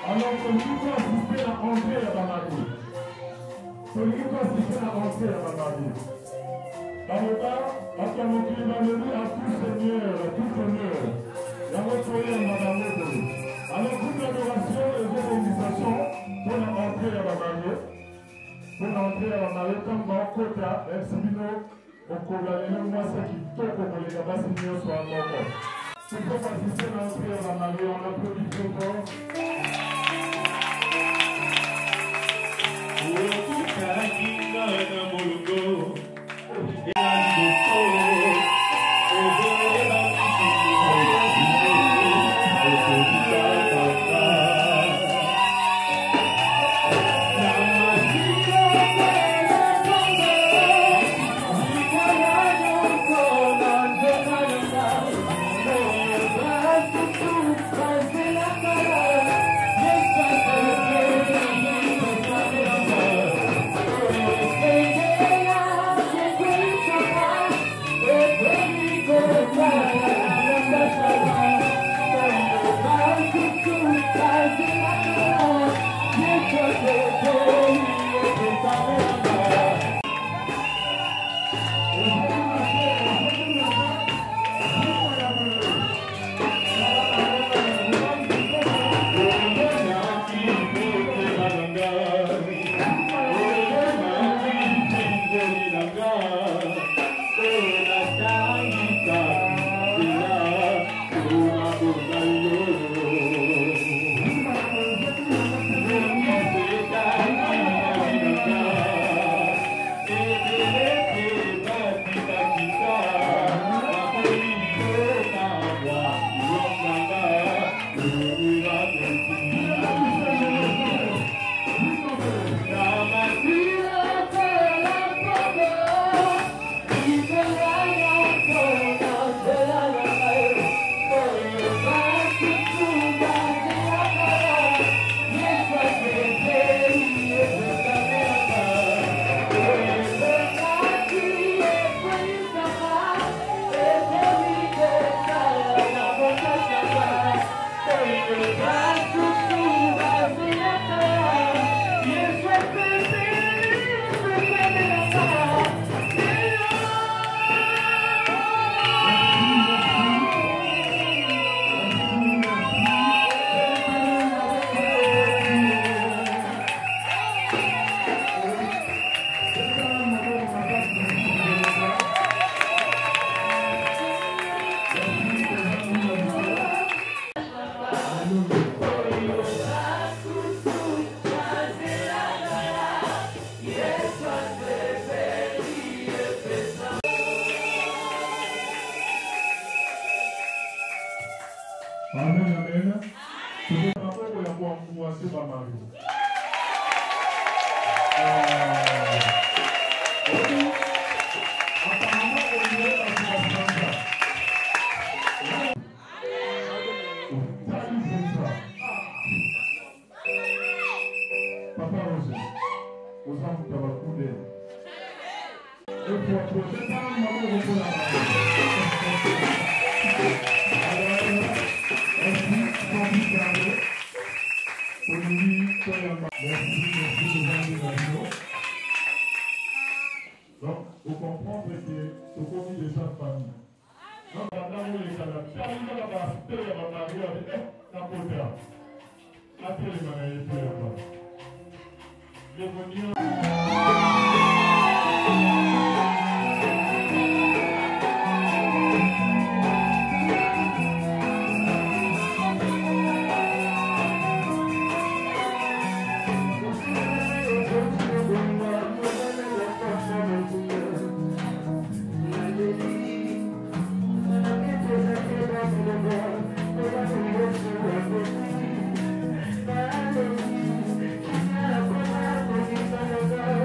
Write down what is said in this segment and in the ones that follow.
Alors, celui qui a assisté à entrer à la magie. Celui qui a assisté à entrer à la magie. Dans le cas, à ta motivation, à tout Seigneur, à tout honneur. Et à votre foyer, madame Léopold. Alors, toute l'adoration et l'organisation pour entrer à la magie. Pour entrer à la magie, comme dans le quota, Elsibino, au Kogalene, moi, c'est qui toque pour les Gabassinios soit mort. Si vous participer à l'entrée à la magie, on applaudit très fort. Donc, vous comprenez que ce qu'on dit de sa famille. Donc, pendant que les Canadiens, si on a la cité, il y a ma mari, il y a des capotes. Après, les manières, il y a pas. Les bonions. Thank you.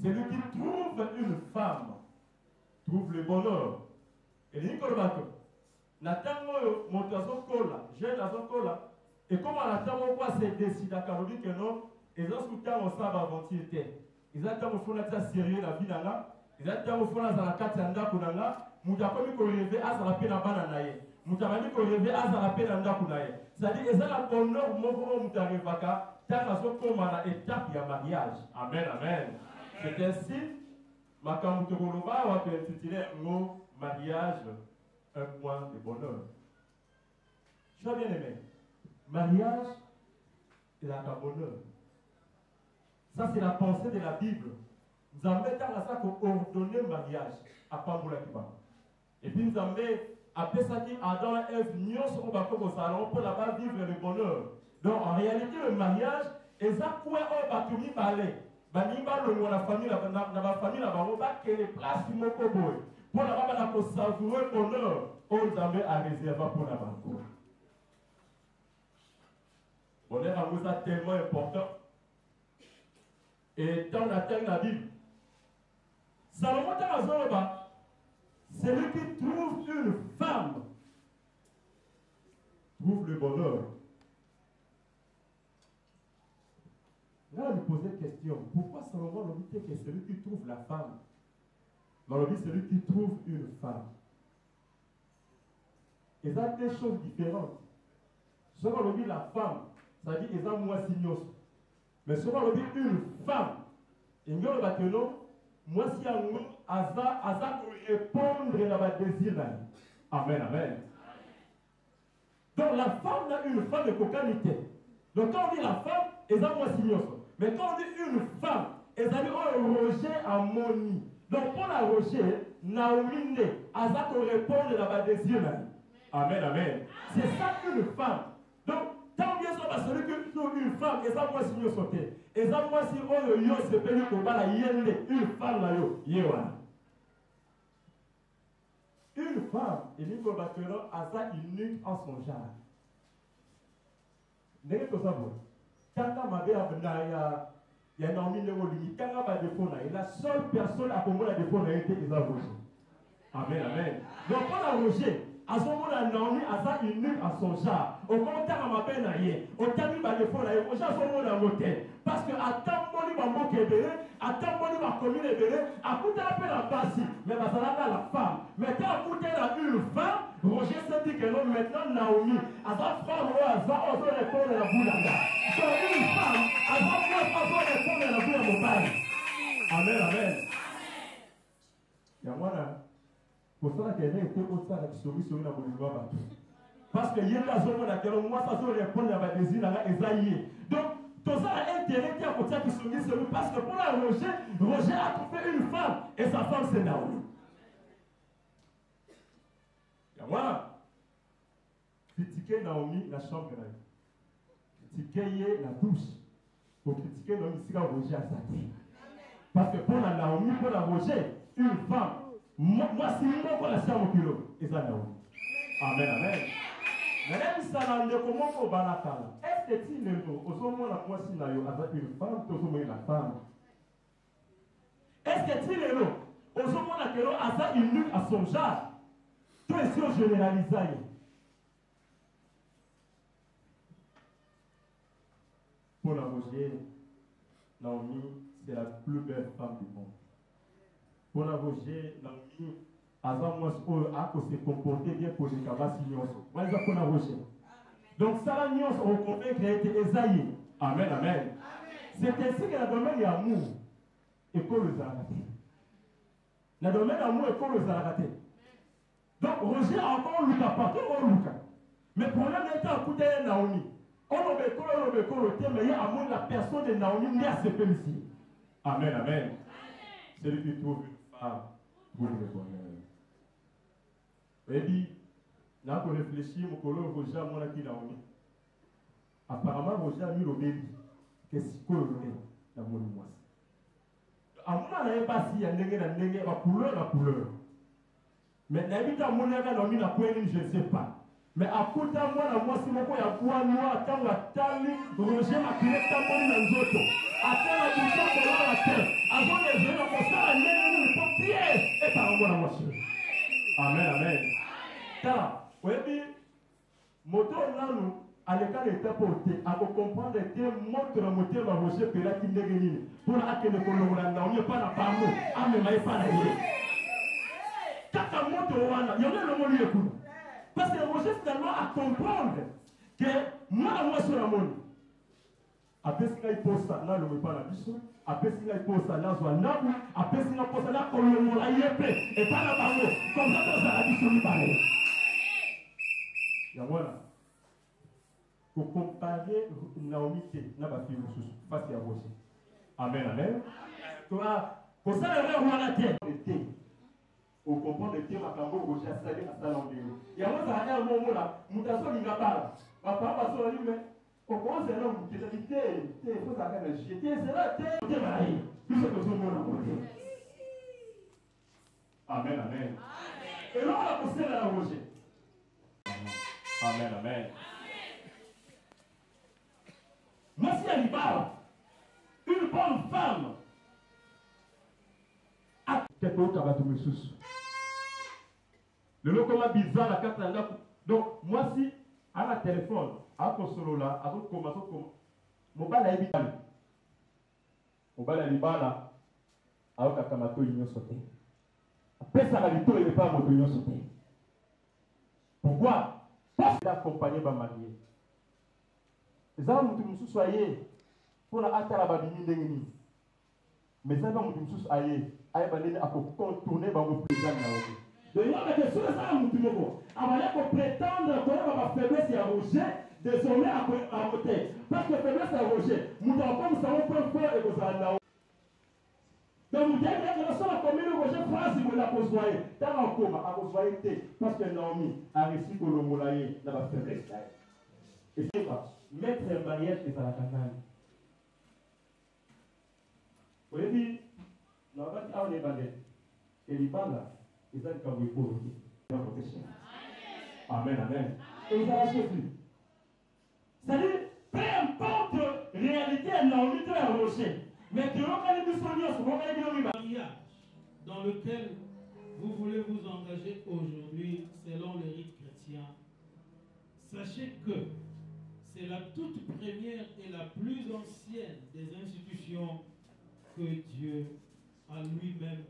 Celui qui trouve une femme trouve le bonheur. Et il dit Natango montazo kola, jeune azo kola, et comme à natango quoi c'est décidé à Karoli que non, ils ont soutenu au sabre aventurité. Ils ont tant au fond sérieux la vie nanga, ils ont tant au fond la katanda kunanga, mutakomi ko rêver à la peine à bananaye, mutamani ko rêver à la peine à ndakunaye. C'est-à-dire ils ont la bonheur moko mutarevaka, tant azo comme à étape ya mariage. Amen, amen. C'est ainsi, ma kamutokoloba va te intituler mot mariage. Un point de bonheur. Chers bien-aimés, mariage est la bonheur. Ça, c'est la pensée de la Bible. Nous avons mis dans ça pour ordonner mariage à Pamboula Kiba. Et puis nous avons appelé ça qui Adam et Ève nions sur le bateau au salon pour là-bas vivre le bonheur. Donc en réalité, le mariage, et ça, quoi, on va tout parler. Banimba, la famille, la famille, la famille, qui est les places du Mokoboy. Pour la maman, pour savourer le bonheur, on jamais à réserver pour la banque. Bonheur à vous est tellement important. Et dans la terre de la Bible, Salomon Tamazoroba, c'est lui qui trouve une femme, trouve le bonheur. Là, on lui posait une question. Pourquoi Salomon nous dit que c'est celui qui trouve la femme? Mais on dit celui qui trouve une femme. Et ça, des choses différentes. Ce qu'on dit la femme, ça dit qu'ils ont moins signos. Mais ce qu'on dit une femme, il y a un bâtiment, moi si à nous, à ça pour répondre à votre désir. Amen, amen. Donc la femme a une femme de cocanité. Donc quand on dit la femme, ils ont moins signos. Mais quand on dit une femme, ils ont dit un rocher à moni. Donc pour la rocher, Naomi Aza te répondre dans la deuxième. Amen, amen. C'est ça qu'une femme. Donc, tant bien sûr, celui que une femme, et ça, moi, si nous sauter. Et ça, moi, si on yo se paye pour la yende, une femme là, yo, yewa. Une femme, il est combattant à ça unique en son genre. N'est-ce pas ça, bon? Quand ma mère il y a Naomi Néolini, quand on va défendre, la seule personne à comment la défendre a été Isa Roger. Amen, amen. Donc, on a Roger. À ce moment-là, Naomi a ça unique à son genre. Au contraire, on m'appelle Naye. Au temps où il va défendre, au genre, son monde a voté. Parce que à tant que il va manquer bébé, à tant que il va communiquer bébé, à coup d'appel à Bassi, mais ça va la femme. Mais quand à coup une femme, Roger s'est dit que non, maintenant Naomi, à sa femme, à sa autre répondre à la boulanga. Donc une femme, à sa femme, à répondre à la boulanga à mon père. Amen, amen. Il y a moi là. Pour ça qu'il y a été au sein de la solution dans le monde. Parce que il y a la zone laquelle moi ça se répond à la désir à Esaïe. Donc tout ça a intérêt qui a côté qui soumis sur lui parce que pour la Roger a trouvé une femme et sa femme c'est Naomi. Et voilà. Critiquer Naomi la chambre là. Critiquer la douche. Pour critiquer Naomi si la Roger a sa tête. Parce que pour la Naomi, pour la Roger, une femme. Moi, si moi, je suis au kilo, et ça, Naomi. Amen, amen. Mais même ça, comment on va la faire? Est-ce que tu es au moment où moi, si avec une femme, tu es la femme? Est-ce que tu es au moment où tu as une à son genre? Tu es sur généralisé. Pour la Roger, Naomi, c'est la plus belle femme du monde. Pour la Roger, Naomi, avant moi, a se comporter bien pour les cabasses nyonso. Moi, je pour la Roger. Donc, ça, la nyonso, on convainc qu'il a été Esaïe. Amen, amen. C'est ainsi que la domaine d'amour est comme le zarakaté. La domaine d'amour est comme le zarakaté. Donc, Roger a encore Lucas, pas tout le Lucas. Mais le problème est à côté de Naomi. On a mais il y a amour la personne de Naomi n'est à ce peu ici. Amen, amen. C'est lui qui trouve une femme pour le bonheur. Et dit, là qu'on réfléchit, mon collègue Roger a mon acquis Naomi. Apparemment, Roger a mis le bébé. Qu'est-ce que l'on est dans mon mois? À mon avis, pas si il y a la couleur. Mais n'habite à mon avis, Naomi n'a pas je ne sais pas. Mais à côté de moi, la moi, si mon il y a quoi noir, tant la tali, Roger m'a créé tant mon dans les autres. Attends la bouche pour la terre. Avant les jeunes, on ça, les pompiers. Et par moi, la voiture. Amen, amen. Car, oui, moto là, nous, à l'écart de ta portée, à comprendre que montre le moteur va Roger Pela qui n'est gagné. Pour la que le colon, on n'est pas la parole. Ah, mais il pas la vie. Quand la moto, il y en a le mot écoute. Parce que Roger finalement à comprendre que moi sur la monde. Après ce qu'il pose ça, là, le pas la biche. Après ce qu'il pose ça, là, soit là. Après ce qu'il pose ça, là, comme le monde a yépé. Et pas la parole. Comme ça, ça la biche, on parle. Et voilà. Pour comparer Naomi, n'a pas fait une chose. Parce qu'il y a Roger. Amen, amen. Pour ça, le roi la terre. Au comprendre le thème à Kambo, Roger a salé à Salon. Il y a un moment là, Moutasso n'y va pas. Papa va sur la ligne, mais au point c'est l'homme qui a dit, il faut savoir le chien. C'est là, t'es marié. Tout ce que son monde a côté. Amen, amen. Et là, on a poussé à Roger. Amen, amen. Merci à l'Ibar, une bonne femme. Quelque chose qui va tomber sous. Le lot comme bizarre la carte là. Donc moi si à la téléphone, à ton solo là, à ton comme mobile là ibali. Mobile là ibala. Alors que kamato union sauté. Après ça la lito il n'est pas moto union sauté. Pourquoi? Parce qu'il a accompagné ma mariée. Les hommes mutu soyez pour la atala babini ndengeni. Mais ça va mutu musu aye. Aye balene a contourner ba mo président na oto. Donc, il y a des questions à Moutimoko. Avant de prétendre qu'on va faiblesse à Roger, désormais à côté. Parce que faiblesse à Roger, nous n'avons pas nous savons point fort et vous allez là. Donc, nous avons la commune Roger phrase il l'a besoin. Dans le coma, a besoin parce que Naomi a réussi que le moulaye n'a pas fait reste. Et c'est quoi? Mettre un barrière c'est à la canane. Vous voyez dit, on va dire on est bandé. Et les bandes là, ils ont comme il faut aussi. Amen, amen. Et ils ont acheté plus. C'est-à-dire, peu importe la réalité, Naomi te a roché. Mais tu vas aller du soigner, tu vas aller du mariage dans lequel vous voulez vous engager aujourd'hui selon le rite chrétien, sachez que c'est la toute première et la plus ancienne des institutions que Dieu a lui-même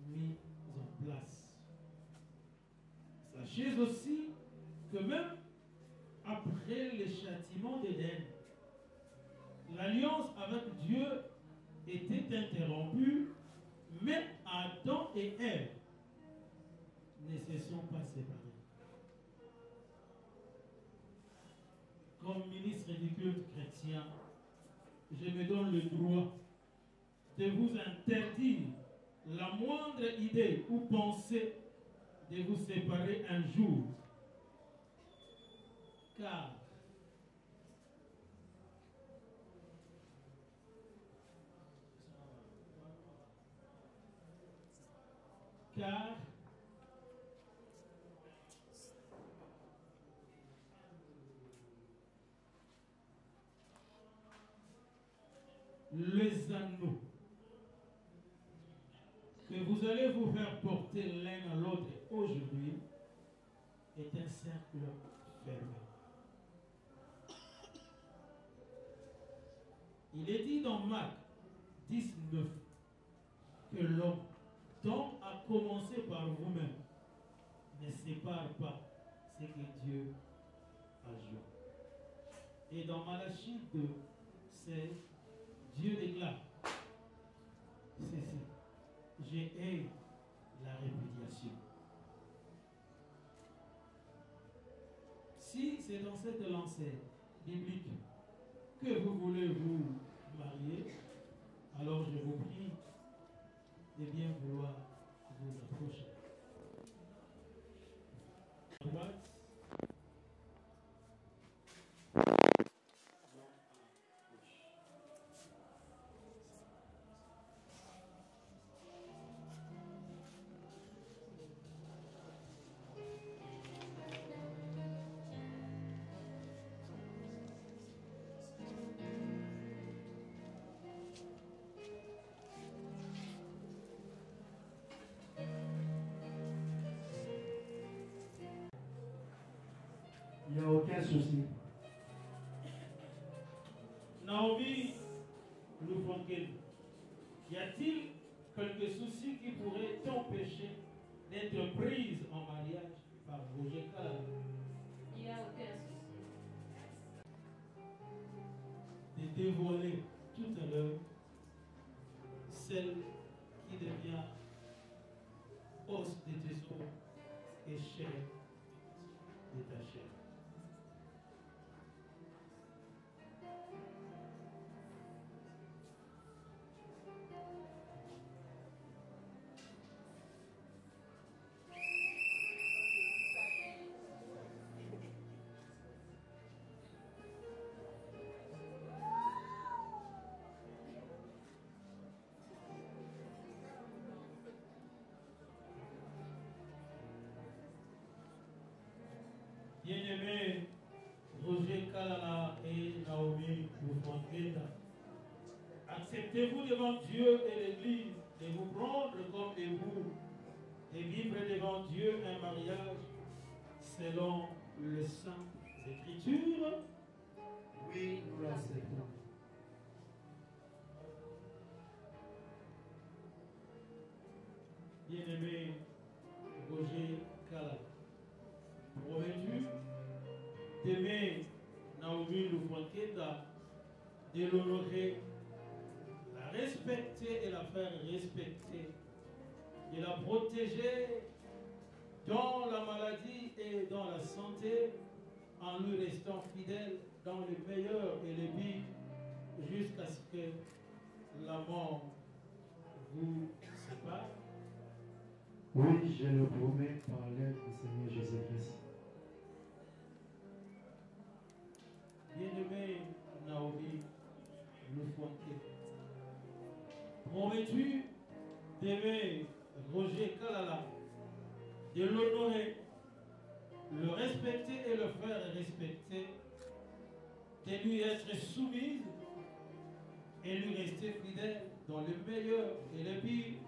mis en place. Sachez aussi que même après les châtiments d'Éden, l'alliance avec Dieu était interrompue, mais Adam et Ève ne se sont pas séparés. Comme ministre du culte chrétien, je me donne le droit de vous interdire la moindre idée ou pensée de vous séparer un jour. Car les anneaux que vous allez vous faire porter l'un à l'autre aujourd'hui est un cercle fermé. Il est dit dans Marc 19 que l'homme dont a commencé par vous-même ne sépare pas ce que Dieu a joint. Et dans Malachie 2, c'est Dieu déclare ceci: j'ai hais la répudiation. Si c'est dans cette lancée biblique que vous voulez vous marier, alors je vous prie de bien vouloir vous approcher. Il n'y a aucun souci. Naomi Loufonkel, y a-t-il quelques soucis qui pourraient t'empêcher d'être prise en mariage par Roger Kala? Il n'y a aucun souci. De dévoiler tout à l'heure celle qui devient os de tes os et chair de ta chair. Bien-aimés Roger Kalala et Naomi Loufonkel, acceptez-vous devant Dieu et l'Église de vous prendre comme époux et vivre devant Dieu un mariage selon les saintes Écritures? Oui, nous l'acceptons. Bien-aimé Roger Kalala, promets-tu d'aimer Naomi Loufonkel, de l'honorer, la respecter et la faire respecter, de la protéger dans la maladie et dans la santé, en lui restant fidèle dans le meilleur et le pire, jusqu'à ce que la mort vous sépare? Oui, je le promets par l'aide du Seigneur Jésus-Christ. Bien-aimé Naomi Lefontaine, promets-tu d'aimer Roger Kalala, de l'honorer, le respecter et le faire respecter, de lui être soumise et lui rester fidèle dans le meilleur et le pire,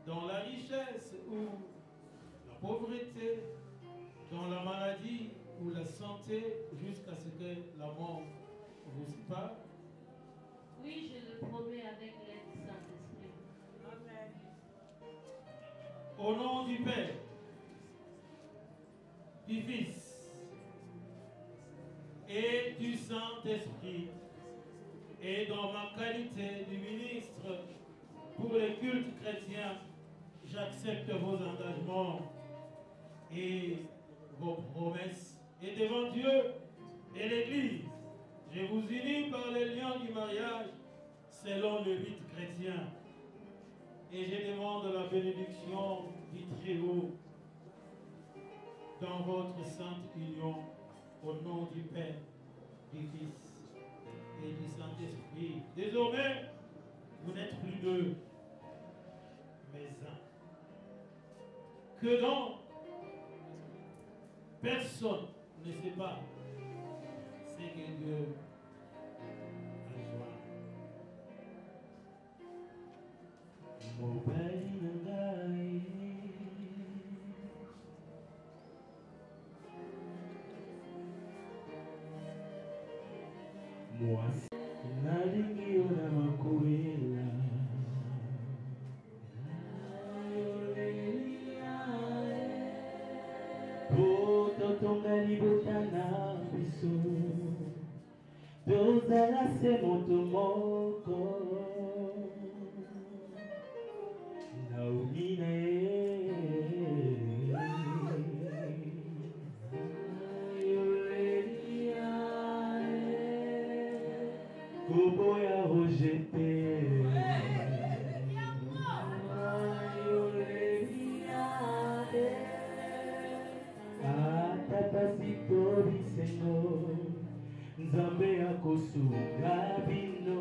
dans la richesse ou la pauvreté, dans la maladie ou la santé, jusqu'à ce que la mort vous sépare? Oui, je le promets avec l'aide du Saint-Esprit. Amen. Au nom du Père, du Fils et du Saint-Esprit, et dans ma qualité de ministre pour les cultes chrétiens, j'accepte vos engagements et vos promesses. Et devant Dieu et l'Église, je vous unis par les liens du mariage selon le rite chrétien. Et je demande la bénédiction du Très-Haut dans votre sainte union, au nom du Père, du Fils et du Saint-Esprit. Désormais, vous n'êtes plus deux, mais un. Que donc, personne ne sépare ce que Dieu a joint. Mobali nangai mwasi nalingi ona makuela totonga libota na biso tozala se moto moko Naomi na Kobo ya rejeté Atapasiko bisengo Nzambe akosunga bino